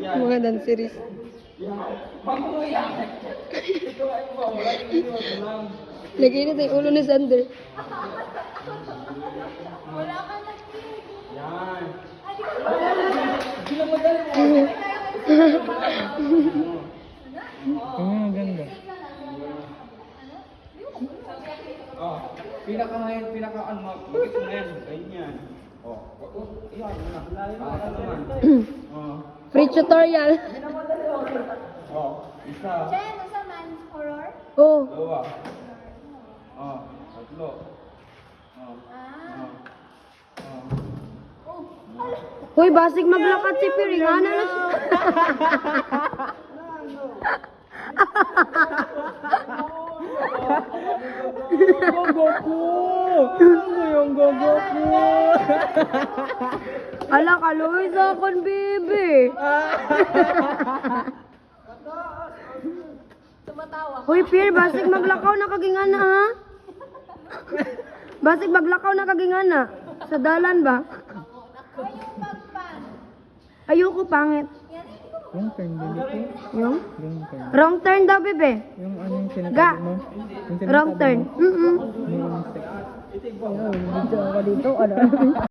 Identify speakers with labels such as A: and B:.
A: Mga danceries. Lagay na tayo ulo ni Sander.
B: Wala ka na.
C: Yan.
D: Ganda.
C: Oh, pinaka ano, bakit mo yan? Ganyan. Oh, iyan na. Ano naman? Oh.
A: Free tutorial.
C: Oh, isa.
B: Chen, nasa man? Horror?
A: Oh.
C: Dalawa. Oh, tatlo. Oh.
B: Ah.
C: Oh. Oh.
A: Hoy, basig maglakad si Piring. Ano na siya?
D: Gogo ko! Ano yung gogo ko?
A: Ala, kaluwi sa akon, baby.
B: Tumatawa.
A: Hoy, Pier, basig maglakaw na kagingana, ha? Basig maglakaw na kagingana. Sa dalan ba?
B: Ay, yung pagpan.
A: Ayoko, pangit.
B: Yan, hindi ko
D: Yung turn din ito.
A: Yung?
D: Yung turn.
A: Wrong turn daw, bebe.
D: Yung ano yung
A: Ga.
D: sinasabi mo? Yung sinasabi
A: Wrong turn.
D: mo?
A: Mm-mm.
D: Yung insect. Ayun, video ako dito. Ano?